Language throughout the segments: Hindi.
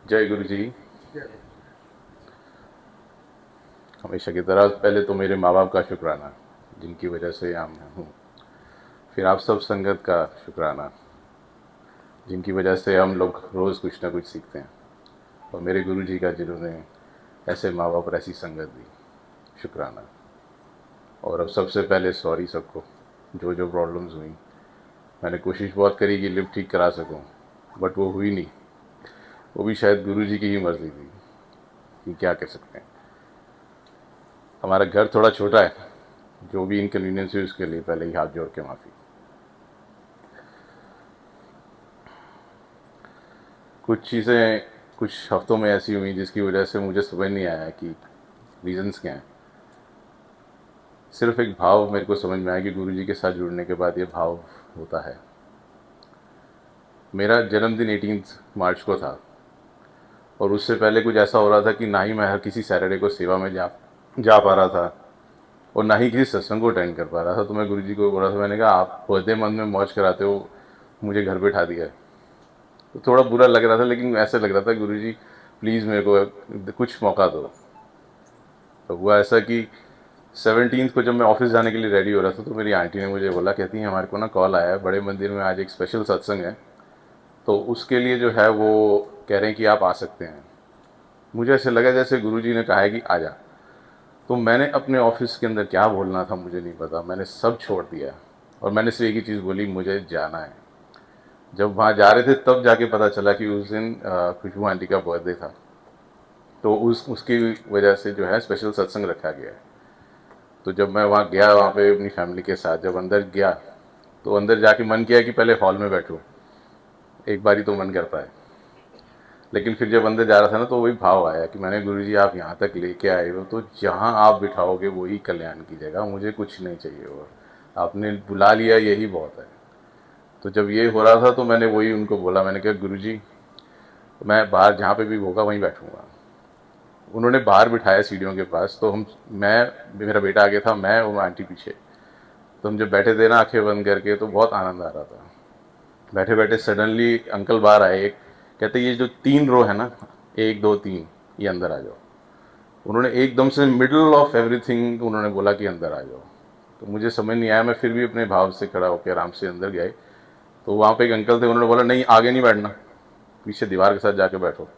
जय गुरु जी। हमेशा की तरह पहले तो मेरे माँ बाप का शुक्राना, जिनकी वजह से यहाँ मैं हूँ। फिर आप सब संगत का शुक्राना, जिनकी वजह से हम लोग रोज़ कुछ ना कुछ सीखते हैं। और मेरे गुरु जी का, जिन्होंने ऐसे माँ बाप और ऐसी संगत दी, शुक्राना। और अब सबसे पहले सॉरी सबको, जो जो प्रॉब्लम्स हुई। मैंने कोशिश बहुत करी कि लिफ्ट ठीक करा सकूं, बट वो हुई नहीं। वो भी शायद गुरु जी की ही मर्जी थी, कि क्या कर सकते हैं। हमारा घर थोड़ा छोटा है, जो भी इनकन्वीनियंस हुई उसके लिए पहले ही हाथ जोड़ के माफ़ी। कुछ चीज़ें कुछ हफ्तों में ऐसी हुई जिसकी वजह से मुझे समझ नहीं आया कि रीजंस क्या हैं। सिर्फ एक भाव मेरे को समझ में आया कि गुरु जी के साथ जुड़ने के बाद ये भाव होता है। मेरा जन्मदिन 18 मार्च को था, और उससे पहले कुछ ऐसा हो रहा था कि ना ही मैं हर किसी सैटरडे को सेवा में जा पा रहा था, और ना ही किसी सत्संग को अटेंड कर पा रहा था। तो मैं गुरु जी को बोला था, मैंने कहा आप बर्थडे मंथ में मौज कराते हो, मुझे घर बैठा दिया है। तो थोड़ा बुरा लग रहा था, लेकिन ऐसे लग रहा था गुरु जी प्लीज़ मेरे को कुछ मौका दो। तो हुआ ऐसा कि 17 को जब मैं ऑफिस जाने के लिए रेडी हो रहा था, तो मेरी आंटी ने मुझे बोला, कहती है हमारे को ना कॉल आया है, बड़े मंदिर में आज एक स्पेशल सत्संग है, तो उसके लिए जो है वो कह रहे हैं कि आप आ सकते हैं। मुझे ऐसे लगा जैसे गुरुजी ने कहा है कि आ जा। तो मैंने अपने ऑफिस के अंदर क्या बोलना था मुझे नहीं पता, मैंने सब छोड़ दिया और मैंने सिर्फ एक ही चीज़ बोली, मुझे जाना है। जब वहाँ जा रहे थे तब जाके पता चला कि उस दिन खुशबू आंटी का बर्थडे था, तो उसकी वजह से जो है स्पेशल सत्संग रखा गया है। तो जब मैं वहाँ गया, वहाँ पे अपनी फैमिली के साथ जब अंदर गया, तो अंदर जाके मन किया कि पहले हॉल में बैठूं, एक बारी तो मन करता है। लेकिन फिर जब अंदर जा रहा था ना, तो वही भाव आया कि मैंने गुरुजी आप यहाँ तक लेके आए हो, तो जहाँ आप बिठाओगे वही कल्याण की जगह, मुझे कुछ नहीं चाहिए और आपने बुला लिया यही बहुत है। तो जब ये हो रहा था तो मैंने वही उनको बोला, मैंने कहा गुरुजी मैं बाहर जहाँ पे भी होगा वहीं बैठूंगा। उन्होंने बाहर बिठाया सीढ़ियों के पास, तो हम मैं मेरा बेटा आगे था, मैं और आंटी पीछे। तो हम जब बैठे थे ना आंखें बंद करके, तो बहुत आनंद आ रहा था। बैठे बैठे सडनली अंकल बाहर आए, एक कहते ये जो 3 रो है ना, 1 2 3, ये अंदर आ जाओ। उन्होंने एकदम से मिडल ऑफ एवरीथिंग उन्होंने बोला कि अंदर आ जाओ। तो मुझे समझ नहीं आया, मैं फिर भी अपने भाव से खड़ा होकर आराम से अंदर गए। तो वहाँ पे एक अंकल थे, उन्होंने बोला नहीं आगे नहीं बैठना, पीछे दीवार के साथ जाके बैठो।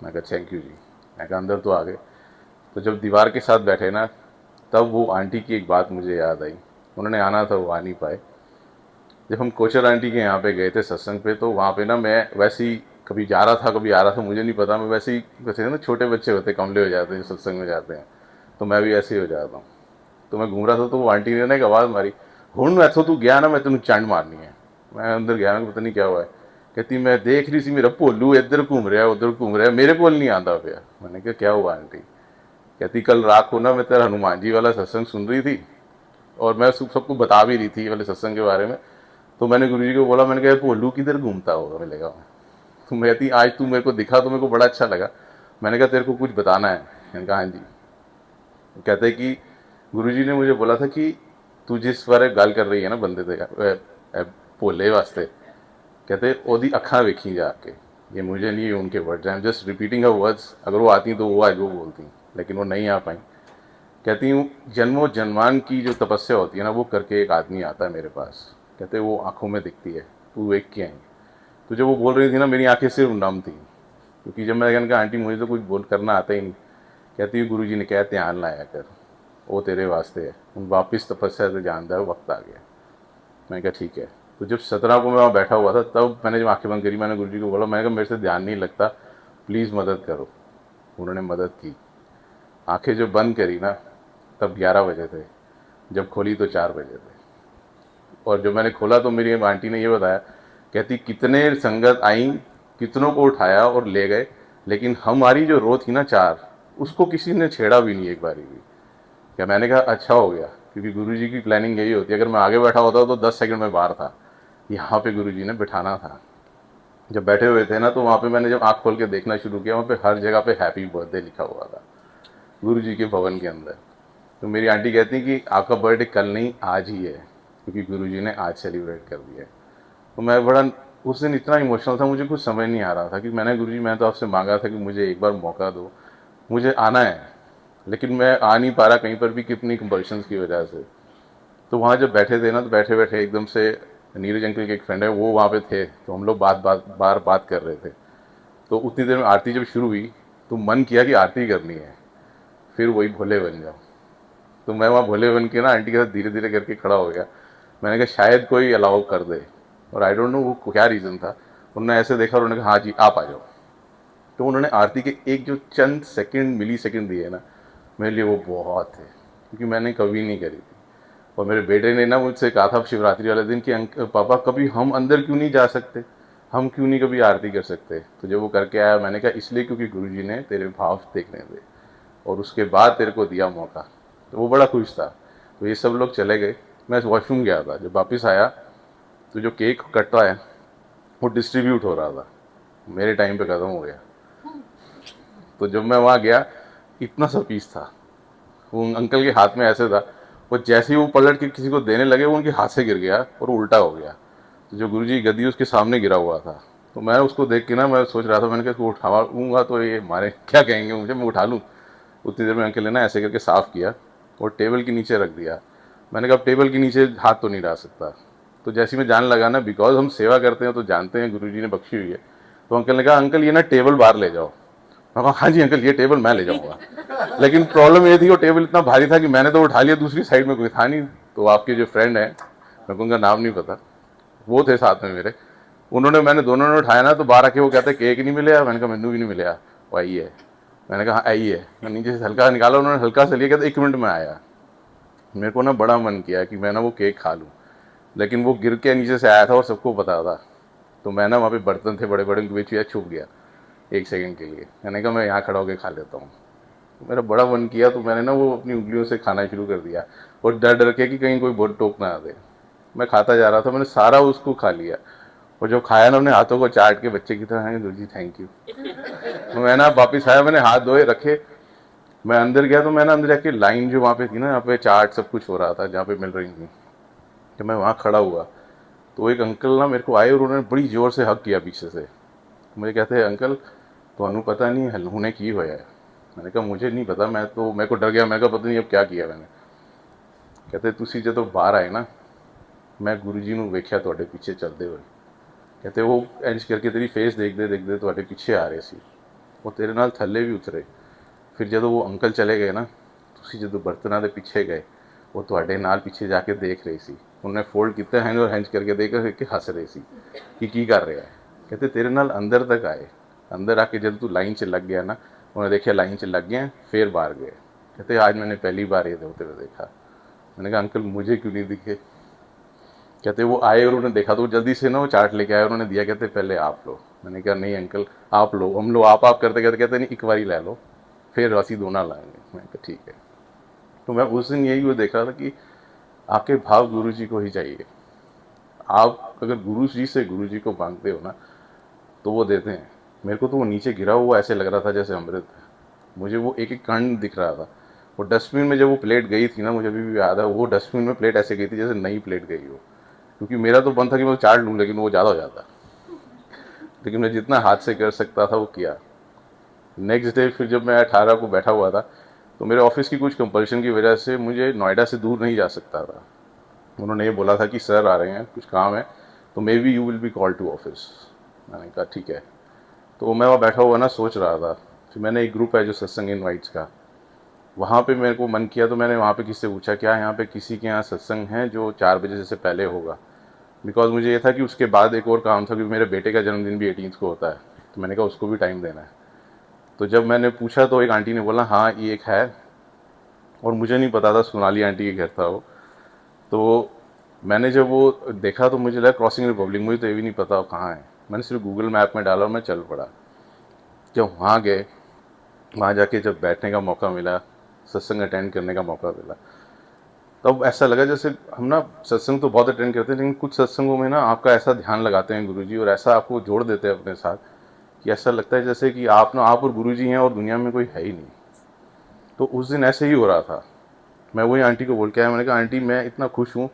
मैं कहा थैंक यू जी। मैं कहा अंदर तो आ गए। तो जब दीवार के साथ बैठे ना, तब वो आंटी की एक बात मुझे याद आई। उन्होंने आना था, वो आ नहीं पाए। जब हम कोचर आंटी के यहाँ पे गए थे सत्संग पे, तो वहाँ पे ना मैं वैसे ही कभी जा रहा था कभी आ रहा था, मुझे नहीं पता, मैं वैसे ही वैसे ना छोटे बच्चे होते कमले हो जाते हैं जो सत्संग में जाते हैं, तो मैं भी ऐसे ही हो जाता हूँ। तो मैं घूम रहा था, तो वो आंटी ने ना एक आवाज़ मारी, हूँ ऐसा तू गया ना, मैं तेन चंड मारनी है। मैं अंदर गया, मैं पता नहीं क्या हुआ है। कहती मैं देख रही सी मेरा भोलू इधर घूम रहा उधर घूम रहा, मेरे को नहीं आता पाया। मैंने कहा क्या हुआ आंटी? कहती कल रात को ना मैं तेरा हनुमान जी वाला सत्संग सुन रही थी, और मैं सबको बता भी रही थी वाले सत्संग के बारे में। तो मैंने गुरुजी को बोला, मैंने कहा भोलू किधर घूमता होगा मिलेगा। तो मैं कहती आज तू मेरे को दिखा तो मेरे को बड़ा अच्छा लगा। मैंने कहा तेरे को कुछ बताना है? मैंने कहा हाँ जी। वो कहते कि गुरुजी ने मुझे बोला था कि तू जिस बारे गल कर रही है ना बंदे ते भोले वास्ते, कहते ओदी अखा वेखी जाके। ये मुझे नहीं, उनके words, I am just repeating her words. अगर वो आती तो वो आज वो बोलती, लेकिन वो नहीं आ पाई। कहती हूँ जन्मों जन्मान की जो तपस्या होती है ना, वो करके एक आदमी आता है मेरे पास। कहते वो आंखों में दिखती है, तू देख के आई। तो जब वो बोल रही थी ना, मेरी आंखें सिर्फ नम थी, क्योंकि जब मैं कहा आंटी मुझे तो कुछ बोल करना आता ही नहीं। कहती गुरु जी ने कहा ध्यान लाया कर, वो तेरे वास्ते है, उन वापिस तपस्या से जानता है वक्त आ गया। मैंने कहा ठीक है। तो जब 17 को मैं वहाँ बैठा हुआ था, तब मैंने जब आंखें बंद करी, मैंने गुरु जी को बोला, मैंने कहा मेरे से ध्यान नहीं लगता, प्लीज़ मदद करो। उन्होंने मदद की। आंखें जब बंद करी ना, तब 11 बजे थे, जब खोली तो 4 बजे थे। और जब मैंने खोला तो मेरी आंटी ने ये बताया, कहती कितने संगत आई, कितनों को उठाया और ले गए, लेकिन हमारी जो रो थी ना 4, उसको किसी ने छेड़ा भी नहीं एक बारी भी। क्या? मैंने कहा अच्छा हो गया, क्योंकि गुरुजी की प्लानिंग यही होती है, अगर मैं आगे बैठा होता तो 10 सेकंड में बाहर था। यहाँ पे गुरुजी ने बिठाना था। जब बैठे हुए थे ना, तो वहाँ पे मैंने जब आँख खोल के देखना शुरू किया, वहाँ पे हर जगह पे हैप्पी बर्थडे लिखा हुआ था गुरु जी के भवन के अंदर। तो मेरी आंटी कहती है कि आपका बर्थडे कल नहीं आज ही है, क्योंकि गुरु जी ने आज सेलिब्रेट कर दिया है। तो मैं बड़ा उस दिन इतना इमोशनल था, मुझे कुछ समझ नहीं आ रहा था कि मैंने गुरुजी मैं तो आपसे मांगा था कि मुझे एक बार मौका दो, मुझे आना है, लेकिन मैं आ नहीं पा रहा कहीं पर भी, कितनी कंपल्शंस की वजह से। तो वहाँ जब बैठे थे ना, तो बैठे बैठे एकदम से नीरज अंकल के एक फ्रेंड है वो वहाँ पे थे, तो हम लोग बात कर रहे थे। तो उतनी देर में आरती जब शुरू हुई तो मन किया कि आरती करनी है, फिर वही भोले बन जाओ। तो मैं वहाँ भोले बन के ना आंटी के साथ धीरे धीरे करके खड़ा हो गया। मैंने कहा शायद कोई अलाउ कर दे, और आई डोंट नो वो क्या रीज़न था। उन्होंने ऐसे देखा और उन्होंने कहा हाँ जी आप आ जाओ। तो उन्होंने आरती के एक जो चंद सेकंड मिली सेकंड दिए ना, मेरे लिए वो बहुत थे, क्योंकि मैंने कभी नहीं करी थी। और मेरे बेटे ने ना मुझसे कहा था शिवरात्रि वाले दिन कि पापा कभी हम अंदर क्यों नहीं जा सकते, हम क्यों नहीं कभी आरती कर सकते। तो जब वो करके आया मैंने कहा इसलिए क्योंकि गुरुजी ने तेरे भाव देखने थे और उसके बाद तेरे को दिया मौका। तो वो बड़ा खुश था। तो ये सब लोग चले गए, मैं वॉशरूम गया था, जब वापस आया तो जो केक कटता है वो डिस्ट्रीब्यूट हो रहा था, मेरे टाइम पे ख़त्म हो गया। तो जब मैं वहाँ गया इतना सा पीस था, वो अंकल के हाथ में ऐसे था, वो जैसे ही वो पलट के किसी को देने लगे वो उनके हाथ से गिर गया और वो उल्टा हो गया। तो जो गुरुजी गद्दी उसके सामने गिरा हुआ था, तो मैं उसको देख के ना मैं सोच रहा था, मैंने कहा इसको उठाऊंगा तो ये मारे क्या कहेंगे मुझे, मैं उठा लूँ। उतनी देर में अंकल ने ना ऐसे करके साफ़ किया और टेबल के नीचे रख दिया। मैंने कहा अब टेबल के नीचे हाथ तो नहीं डाल सकता। तो जैसे ही मैं जानने लगा ना, बिकॉज हम सेवा करते हैं तो जानते हैं गुरुजी ने बख्शी हुई है, तो अंकल ने कहा अंकल ये ना टेबल बाहर ले जाओ। मैं कहा हाँ जी अंकल ये टेबल मैं ले जाऊँगा। लेकिन प्रॉब्लम ये थी वो टेबल इतना भारी था कि मैंने तो उठा लिया, दूसरी साइड में कोई था नहीं। तो आपके जो फ्रेंड है, मेरे को उनका नाम नहीं पता, वो थे साथ में मेरे, उन्होंने मैंने दोनों ने उठाया ना, तो बाहर आके वो कहते केक नहीं मिले। मैंने कहा मैनू भी नहीं मिले, वो आई है। मैंने कहा आई है, मैं नीचे से हल्का निकाला, उन्होंने हल्का से लिया, कहते 1 मिनट में आया। मेरे को ना बड़ा मन किया कि मैं ना वो केक खा लूँ, लेकिन वो गिर के नीचे से आया था और सबको पता था। तो मैं ना वहाँ पे बर्तन थे बड़े बड़े, उनके बीच में छुप गया 1 सेकंड के लिए। मैंने कहा मैं यहाँ खड़ा होकर खा लेता हूँ। तो मेरा बड़ा मन किया, तो मैंने ना वो अपनी उंगलियों से खाना शुरू कर दिया, और डर डर के कि कहीं कोई बहुत टोक ना आ दे। मैं खाता जा रहा था, मैंने सारा उसको खा लिया। और जो खाया ना अपने हाथों को चाट के बच्चे की तरह, गुरु जी थैंक यू। तो मैं ना वापिस आया, मैंने हाथ धोए रखे, मैं अंदर गया, तो मैं ना अंदर जाके लाइन जो वहाँ पे थी ना, यहाँ पे चाट सब कुछ हो रहा था जहाँ पे मिल रही थी, तो मैं वहाँ खड़ा हुआ। तो एक अंकल ना मेरे को आए और उन्होंने बड़ी जोर से हक किया पीछे से। मुझे कहते हैं अंकल तो पता नहीं हुने की होया है। मैंने कहा मुझे नहीं पता, मैं तो मेरे को डर गया, मैं कहा पता नहीं अब क्या किया मैंने। कहते तुसी जो बाहर आए ना, मैं गुरु जी ਨੂੰ ਵੇਖਿਆ ਤੁਹਾਡੇ ਪਿੱਛੇ ਚੱਲਦੇ ਹੋਏ। कहते वो इंज करके तेरी फेस देखते देखते ਤੁਹਾਡੇ ਪਿੱਛੇ आ रहे सी, वो तेरे नाल थल्ले भी उतरे। फिर जो वो अंकल चले गए ना, ਤੁਸੀਂ ਜਦੋਂ ਬਰਤਨਾਂ ਦੇ ਪਿੱਛੇ ਗਏ, ਉਹ ਤੁਹਾਡੇ ਨਾਲ ਪਿੱਛੇ ਜਾ ਕੇ ਦੇਖ ਰਹੇ ਸੀ। ਉਹਨੇ ਫੋਲਡ ਕੀਤਾ हैंड और हैंज करके देख के हंस रहे सी कि की कर रहा है। कहते तेरे नाल अंदर तक आए, अंदर आके जब तू लाइन च लग गया ना, उन्हें देखा लाइन च लग गया, फिर बाहर गए। कहते आज मैंने पहली बार ये होते हुए देखा। मैंने कहा अंकल मुझे क्यों नहीं दिखे। कहते वो आए और उन्होंने देखा, तो जल्दी से ना वो चार्ट लेके आए, उन्होंने दिया, कहते पहले आप लो। मैंने कहा नहीं अंकल आप लो। हम लोग आप करते करते कहते नहीं एक बारी ले लो, फिर असी दोनों लाएंगे। मैंने कहा ठीक है। तो मैं उस दिन यही वो देख रहा था कि आपके भाव गुरु जी को ही चाहिए। आप अगर गुरु जी से गुरु जी को मांगते हो ना, तो वो देते हैं। मेरे को तो वो नीचे गिरा हुआ ऐसे लग रहा था जैसे अमृत है। मुझे वो एक एक कण दिख रहा था। वो डस्टबिन में जब वो प्लेट गई थी ना, मुझे अभी भी याद है, वो डस्टबिन में प्लेट ऐसे गई थी जैसे नई प्लेट गई हो। क्योंकि मेरा तो मन था कि मैं चाट लूँ, लेकिन वो ज़्यादा हो जाता। लेकिन मैं जितना हाथ से कर सकता था वो किया। नेक्स्ट डे फिर जब मैं 18 को बैठा हुआ था, तो मेरे ऑफिस की कुछ कंपल्शन की वजह से मुझे नोएडा से दूर नहीं जा सकता था। उन्होंने ये बोला था कि सर आ रहे हैं, कुछ काम है, तो maybe you will be call to office. मैंने कहा ठीक है। तो मैं वहाँ बैठा हुआ ना सोच रहा था। फिर मैंने एक ग्रुप है जो सत्संग इनवाइट्स का, वहाँ पे मेरे को मन किया, तो मैंने वहाँ पे किसी से पूछा क्या यहाँ पे किसी के यहाँ सत्संग है जो 4 बजे से पहले होगा। बिकॉज मुझे ये था कि उसके बाद एक और काम था, क्योंकि मेरे बेटे का जन्मदिन भी 18 को होता है, तो मैंने कहा उसको भी टाइम देना है। तो जब मैंने पूछा तो एक आंटी ने बोला हाँ ये एक है, और मुझे नहीं पता था सोनाली आंटी के घर था वो। तो मैंने जब वो देखा तो मुझे लगा क्रॉसिंग रिपब्लिक, मुझे तो ये भी नहीं पता कहाँ है। मैंने सिर्फ गूगल मैप में डाला और मैं चल पड़ा। जब वहाँ गए, वहाँ जाके जब बैठने का मौका मिला, सत्संग अटेंड करने का मौका मिला, तब ऐसा लगा जैसे हम ना सत्संग तो बहुत अटेंड करते हैं, लेकिन कुछ सत्संगों में ना आपका ऐसा ध्यान लगाते हैं गुरुजी, और ऐसा आपको जोड़ देते हैं अपने साथ कि ऐसा लगता है जैसे कि आप ना आप और गुरुजी हैं और दुनिया में कोई है ही नहीं। तो उस दिन ऐसे ही हो रहा था। मैं वही आंटी को बोल के आया, मैंने कहा आंटी मैं इतना खुश हूँ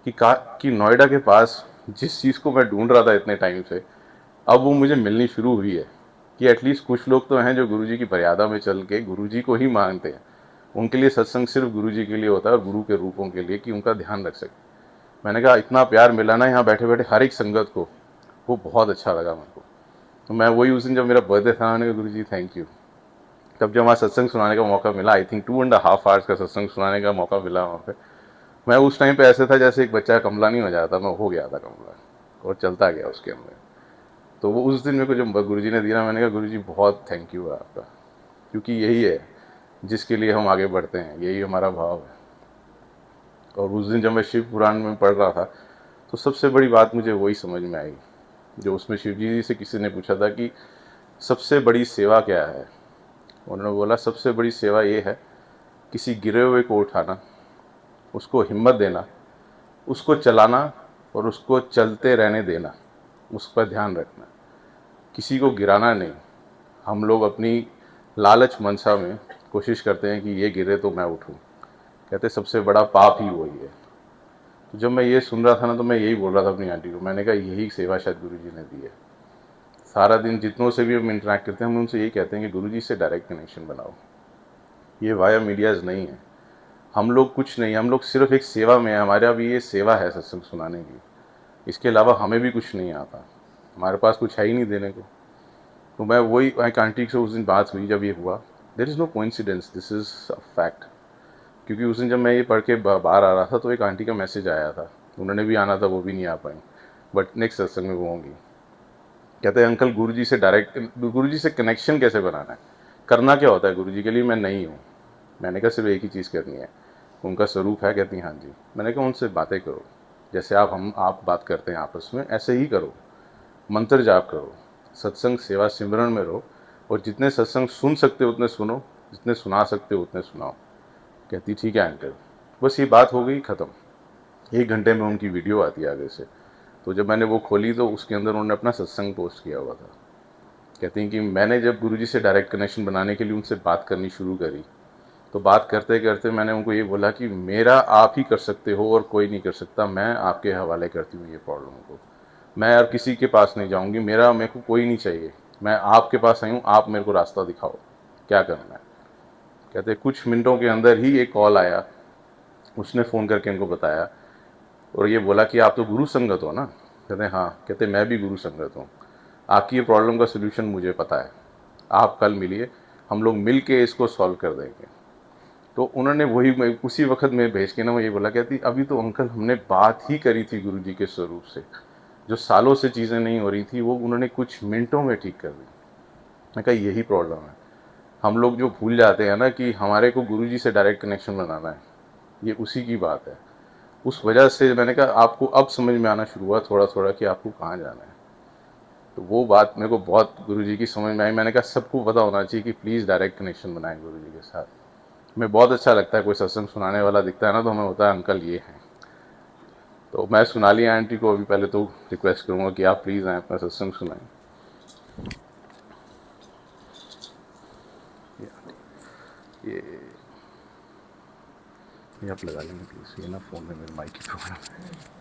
कि नोएडा के पास जिस चीज़ को मैं ढूंढ रहा था इतने टाइम से, अब वो मुझे मिलनी शुरू हुई है कि एटलीस्ट कुछ लोग तो हैं जो गुरुजी की मर्यादा में चल के गुरुजी को ही मांगते हैं। उनके लिए सत्संग सिर्फ गुरुजी के लिए होता है और गुरु के रूपों के लिए, कि उनका ध्यान रख सके। मैंने कहा इतना प्यार मिला ना यहाँ बैठे बैठे हर एक संगत को, वो बहुत अच्छा लगा मेरे को। तो मैं वही उस दिन जब मेरा बर्थडे था, मैंने कहा गुरुजी थैंक यू। तब जब वहाँ सत्संग सुनाने का मौका मिला, आई थिंक 2.5 आवर्स का सत्संग सुनाने का मौका मिला वहाँ पे, मैं उस टाइम पे ऐसे था जैसे एक बच्चा कमला नहीं हो जाता, मैं हो गया था कमला और चलता गया उसके अंदर। तो वो उस दिन मेरे को जब गुरुजी ने दिया, मैंने कहा गुरुजी बहुत थैंक यू है आपका, क्योंकि यही है जिसके लिए हम आगे बढ़ते हैं, यही हमारा भाव है। और उस दिन जब मैं शिव पुराण में पढ़ रहा था, तो सबसे बड़ी बात मुझे वही समझ में आई, जो उसमें शिव जी से किसी ने पूछा था कि सबसे बड़ी सेवा क्या है। उन्होंने बोला सबसे बड़ी सेवा ये है किसी गिरे हुए को उठाना, उसको हिम्मत देना, उसको चलाना और उसको चलते रहने देना, उस पर ध्यान रखना, किसी को गिराना नहीं। हम लोग अपनी लालच मनसा में कोशिश करते हैं कि ये गिरे तो मैं उठूं, कहते सबसे बड़ा पाप ही वही है। तो जब मैं ये सुन रहा था ना, तो मैं यही बोल रहा था अपनी आंटी को, मैंने कहा यही सेवा शायद गुरुजी ने दी है। सारा दिन जितनों से भी हम इंटरेक्ट करते हैं, हम उनसे यही कहते हैं कि गुरुजी से डायरेक्ट कनेक्शन बनाओ, ये वाया मीडियाज़ नहीं है। हम लोग कुछ नहीं, हम लोग सिर्फ एक सेवा में है, हमारा भी ये सेवा है सत्संग सुनाने की, इसके अलावा हमें भी कुछ नहीं आता, हमारे पास कुछ है ही नहीं देने को। तो मैं वही एक आंटी से उस दिन बात हुई जब ये हुआ, there is no coincidence, this is a fact. क्योंकि उस दिन जब मैं ये पढ़ के बाहर आ रहा था, तो एक आंटी का मैसेज आया था, उन्होंने भी आना था, वो भी नहीं आ पाई, बट नेक्स्ट सत्संग में वो होंगी। कहते हैं अंकल गुरुजी से डायरेक्ट, गुरुजी से कनेक्शन कैसे बनाना है, करना क्या होता है गुरुजी के लिए, मैं नहीं हूँ। मैंने कहा सिर्फ एक ही चीज़ करनी है, उनका स्वरूप है, कहती हाँ जी। मैंने कहा उनसे बातें करो, जैसे आप बात करते हैं आपस में, ऐसे ही करो, मंत्र जाप करो, सत्संग सेवा सिमरन में रहो, और जितने सत्संग सुन सकते हो उतने सुनो, जितने सुना सकते हो उतने सुनाओ। कहती ठीक है अंकल। बस ये बात हो गई ख़त्म। 1 घंटे में उनकी वीडियो आती है आगे से। तो जब मैंने वो खोली, तो उसके अंदर उन्होंने अपना सत्संग पोस्ट किया हुआ था। कहती हैं कि मैंने जब गुरुजी से डायरेक्ट कनेक्शन बनाने के लिए उनसे बात करनी शुरू करी, तो बात करते करते मैंने उनको ये बोला कि मेरा आप ही कर सकते हो और कोई नहीं कर सकता, मैं आपके हवाले करती हूँ ये प्रॉब्लम को, मैं और किसी के पास नहीं जाऊँगी, मेरे को कोई नहीं चाहिए, मैं आपके पास आई हूँ, आप मेरे को रास्ता दिखाओ क्या करना है। कहते कुछ मिनटों के अंदर ही एक कॉल आया, उसने फ़ोन करके उनको बताया और ये बोला कि आप तो गुरु संगत हो ना। कहते हाँ। कहते मैं भी गुरु संगत हूँ, आपकी ये प्रॉब्लम का सोल्यूशन मुझे पता है, आप कल मिलिए, हम लोग मिल के इसको सॉल्व कर देंगे। तो उन्होंने वही, मैं उसी वक्त में भेज के ना, वो ये बोला, कहती अभी तो अंकल हमने बात ही करी थी गुरुजी के स्वरूप से, जो सालों से चीज़ें नहीं हो रही थी वो उन्होंने कुछ मिनटों में ठीक कर दी। मैं कहा यही प्रॉब्लम है, हम लोग जो भूल जाते हैं ना कि हमारे को गुरुजी से डायरेक्ट कनेक्शन बनाना है, ये उसी की बात है। उस वजह से मैंने कहा आपको अब समझ में आना शुरू हुआ थोड़ा थोड़ा कि आपको कहाँ जाना है। तो वो बात मेरे को बहुत गुरुजी की समझ में आई। मैंने कहा सबको पता होना चाहिए कि प्लीज़ डायरेक्ट कनेक्शन बनाएं गुरुजी के साथ। हमें बहुत अच्छा लगता है कोई सत्संग सुनाने वाला दिखता है ना, तो हमें होता है अंकल ये हैं। तो मैं सोनाली आंटी को अभी पहले तो रिक्वेस्ट करूँगा कि आप प्लीज़ आएँ, अपना सत्संग सुनाएं। ये ये आप लगा लेंगे प्लीज़, ये ना फ़ोन में मेरे माइक की प्रॉब्लम है।